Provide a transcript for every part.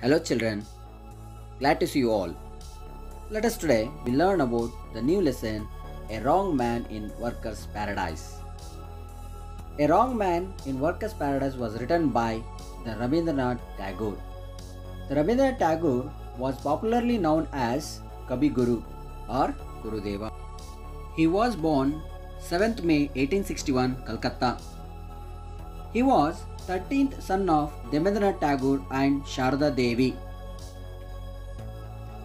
Hello children, glad to see you all. Let us today we learn about the new lesson A Wrong Man in Workers' Paradise. A Wrong Man in Workers' Paradise was written by the Rabindranath Tagore. The Rabindranath Tagore was popularly known as Kavi Guru or Gurudeva. He was born 7th May 1861, Calcutta. He was 13th son of Rabindranath Tagore and Sharada Devi.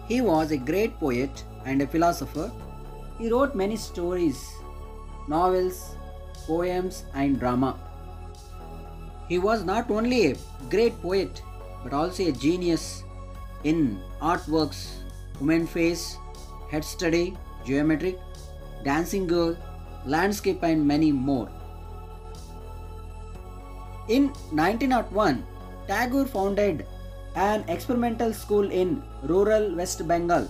He was a great poet and a philosopher. He wrote many stories, novels, poems and drama. He was not only a great poet but also a genius in artworks, woman face, head study, geometric, dancing girl, landscape and many more. In 1901, Tagore founded an experimental school in rural West Bengal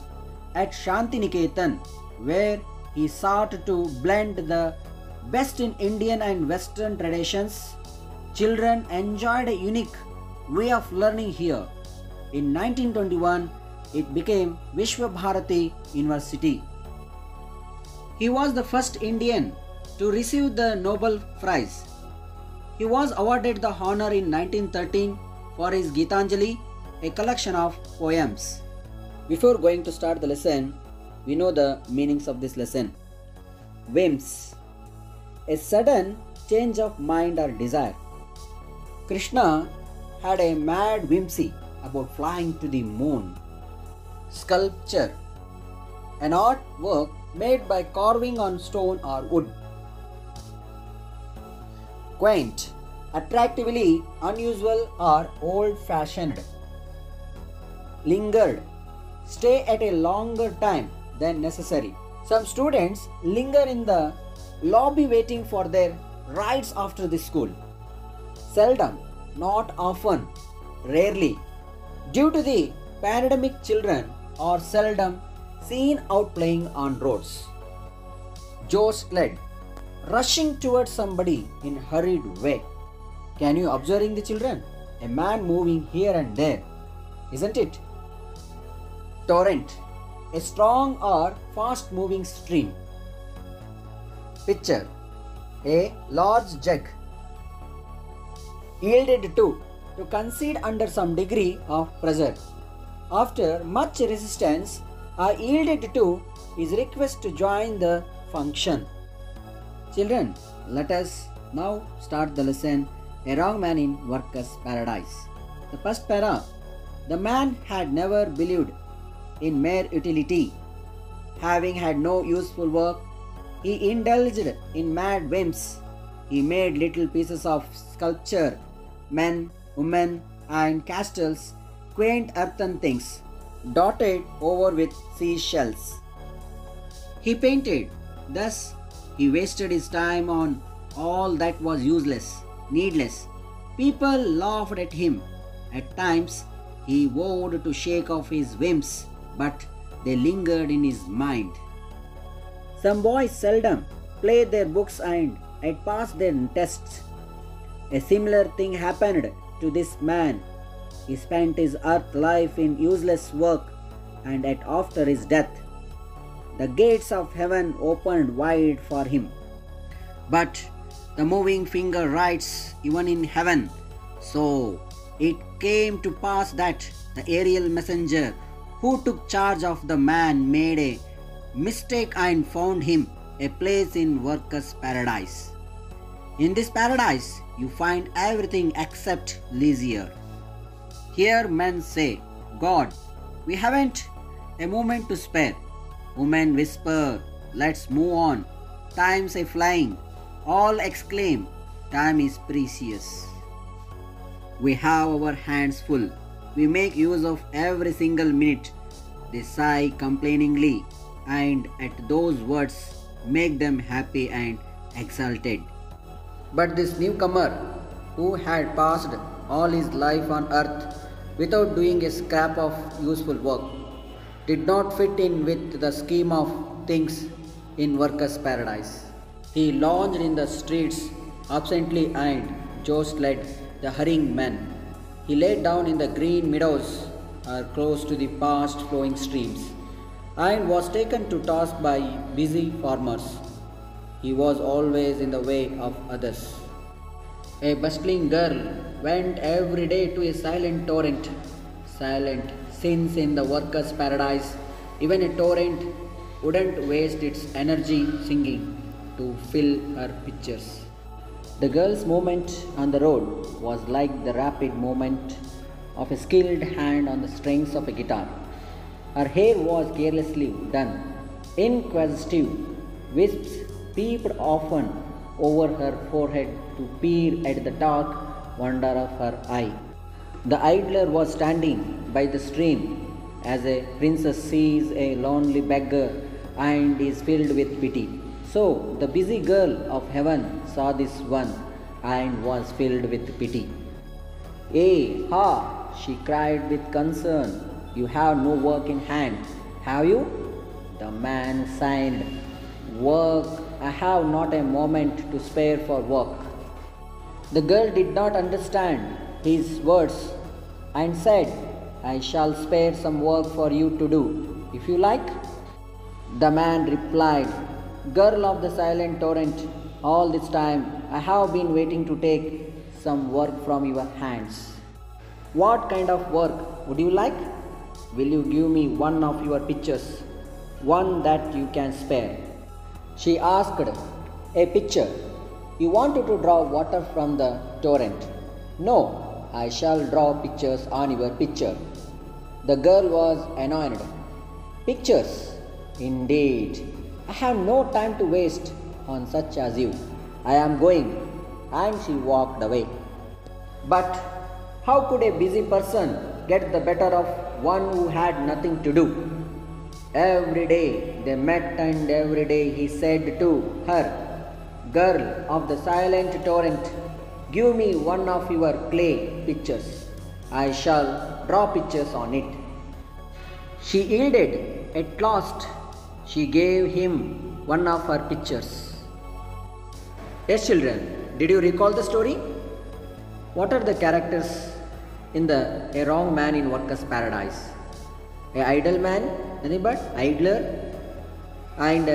at Shantiniketan, where he sought to blend the best in Indian and Western traditions. Children enjoyed a unique way of learning here. In 1921, it became Vishwa Bharati University. He was the first Indian to receive the Nobel Prize. He was awarded the honor in 1913 for his Gitanjali, a collection of poems. Before going to start the lesson, we know the meanings of this lesson. Whims, a sudden change of mind or desire. Krishna had a mad whimsy about flying to the moon. Sculpture, an artwork made by carving on stone or wood. Quaint, attractively unusual or old-fashioned. Lingered, stay at a longer time than necessary. Some students linger in the lobby waiting for their rides after the school. Seldom, not often, rarely. Due to the pandemic, children are seldom seen out playing on roads. Jostled, rushing towards somebody in hurried way. Can you observing the children? A man moving here and there, isn't it? Torrent, a strong or fast moving stream. Pitcher, a large jug. Yielded to concede under some degree of pressure. After much resistance, yielded to is request to join the function. Children, let us now start the lesson A Wrong Man in Workers' Paradise. The first para. The man had never believed in mere utility. Having had no useful work, he indulged in mad whims. He made little pieces of sculpture, men, women, and castles, quaint earthen things, dotted over with seashells. He painted. Thus, he wasted his time on all that was useless, needless. People laughed at him. At times, he vowed to shake off his whims, but they lingered in his mind. Some boys seldom played their books and had passed their tests. A similar thing happened to this man. He spent his earth life in useless work, and after his death, the gates of heaven opened wide for him. But the moving finger writes even in heaven. So it came to pass that the aerial messenger who took charge of the man made a mistake and found him a place in workers' paradise. In this paradise, you find everything except leisure. Here men say, God, we haven't a moment to spare. Women whisper, let's move on. Time's a flying. All exclaim, time is precious. We have our hands full. We make use of every single minute. They sigh complainingly, and at those words make them happy and exalted. But this newcomer, who had passed all his life on earth without doing a scrap of useful work, did not fit in with the scheme of things in workers' paradise. He lounged in the streets absently and jostled the hurrying men. He lay down in the green meadows or close to the fast flowing streams, and was taken to task by busy farmers. He was always in the way of others. A bustling girl went every day to a silent torrent. Silent, since in the workers' paradise, even a torrent wouldn't waste its energy singing to fill her pitchers. The girl's movement on the road was like the rapid movement of a skilled hand on the strings of a guitar. Her hair was carelessly done. Inquisitive wisps peeped often over her forehead to peer at the dark wonder of her eye. The idler was standing by the stream as a princess sees a lonely beggar and is filled with pity. So the busy girl of heaven saw this one and was filled with pity. "Eh, ha!" she cried with concern. "You have no work in hand, have you?" The man sighed. "Work? I have not a moment to spare for work." The girl did not understand his words and said, "I shall spare some work for you to do, if you like." The man replied, "Girl of the silent torrent, all this time I have been waiting to take some work from your hands." "What kind of work would you like? Will you give me one of your pictures, one that you can spare?" She asked. "A picture? You wanted to draw water from the torrent?" "No, I shall draw pictures on your picture." The girl was annoyed. "Pictures? Indeed, I have no time to waste on such as you. I am going." And she walked away. But how could a busy person get the better of one who had nothing to do? Every day they met, and every day he said to her, "Girl of the silent torrent, give me one of your clay pictures. I shall draw pictures on it." She yielded. At last she gave him one of her pictures. Yes, children, did you recall the story? What are the characters in the A Wrong Man in Workers' Paradise? A idle man, nothing but idler, and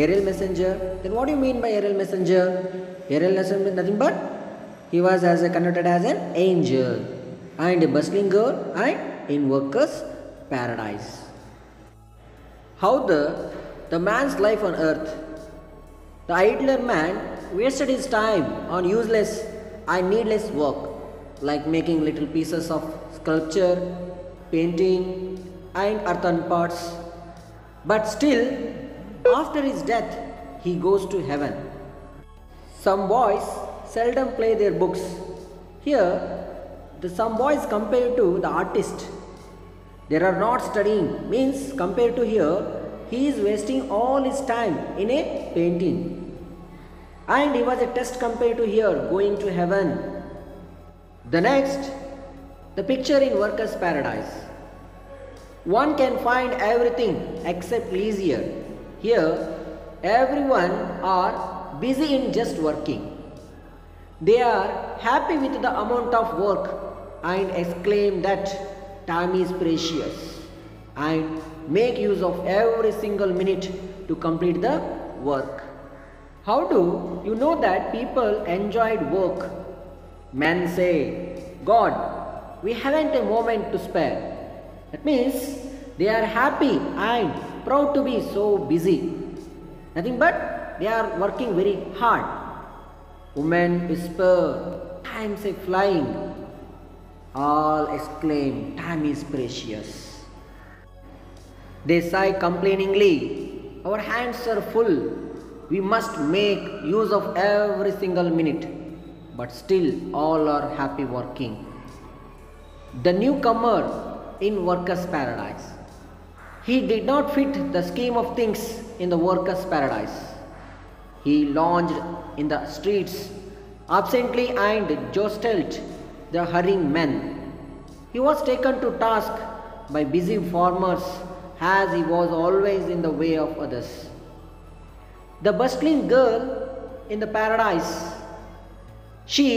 aerial messenger. Then what do you mean by aerial messenger? Aerial messenger, nothing but he was connoted as an angel, and a bustling girl, and in Workers' Paradise. How the man's life on earth. The idler man wasted his time on useless and needless work, like making little pieces of sculpture, painting, and earthen pots. But still, after his death, he goes to heaven. Some boys seldom play their books. Here, some boys compared to the artist. They are not studying, means compared to here, he is wasting all his time in a painting. And he was a test compared to here, going to heaven. The next, the picture in Workers' Paradise. One can find everything except leisure. Here, everyone are busy in just working. They are happy with the amount of work and exclaim that time is precious and make use of every single minute to complete the work. How do you know that people enjoyed work? Men say, "God, we haven't a moment to spare." That means they are happy and proud to be so busy. Nothing but they are working very hard. Women whisper, "Time's a flying." All exclaim, "Time is precious." They sigh complainingly, "Our hands are full. We must make use of every single minute." But still all are happy working. The newcomer in Workers' Paradise. He did not fit the scheme of things in the Workers' Paradise. He lounged in the streets absently and jostled the hurrying men. He was taken to task by busy farmers, as he was always in the way of others. The bustling girl in the paradise, she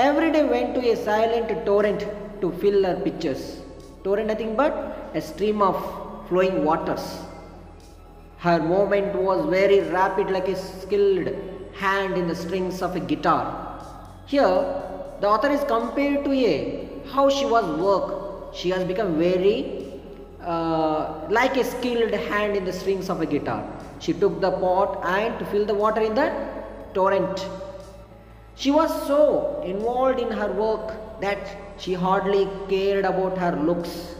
every day went to a silent torrent to fill her pitchers. Torrent nothing but a stream of flowing waters. Her movement was very rapid like a skilled hand in the strings of a guitar. Here, the author is compared to how she was work. She has become very like a skilled hand in the strings of a guitar. She took the pot and to fill the water in the torrent. She was so involved in her work that she hardly cared about her looks.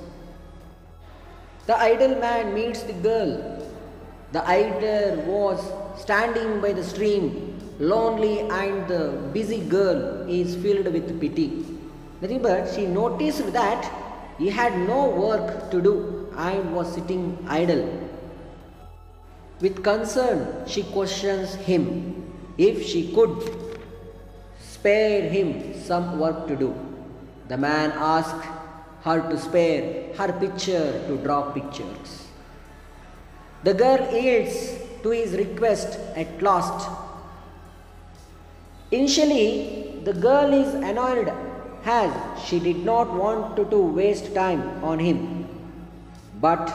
The idle man meets the girl. The idler was standing by the stream, lonely, and the busy girl is filled with pity. Nothing but she noticed that he had no work to do and was sitting idle. With concern, she questions him if she could spare him some work to do. The man asked her to spare her picture to draw pictures. The girl yields to his request at last. Initially, the girl is annoyed as she did not want to waste time on him. But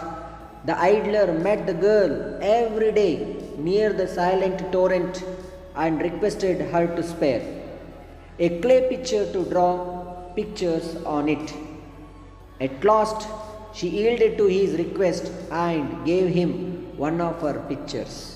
the idler met the girl every day near the silent torrent and requested her to spare a clay pitcher to draw pictures on it. At last, she yielded to his request and gave him one of her pictures.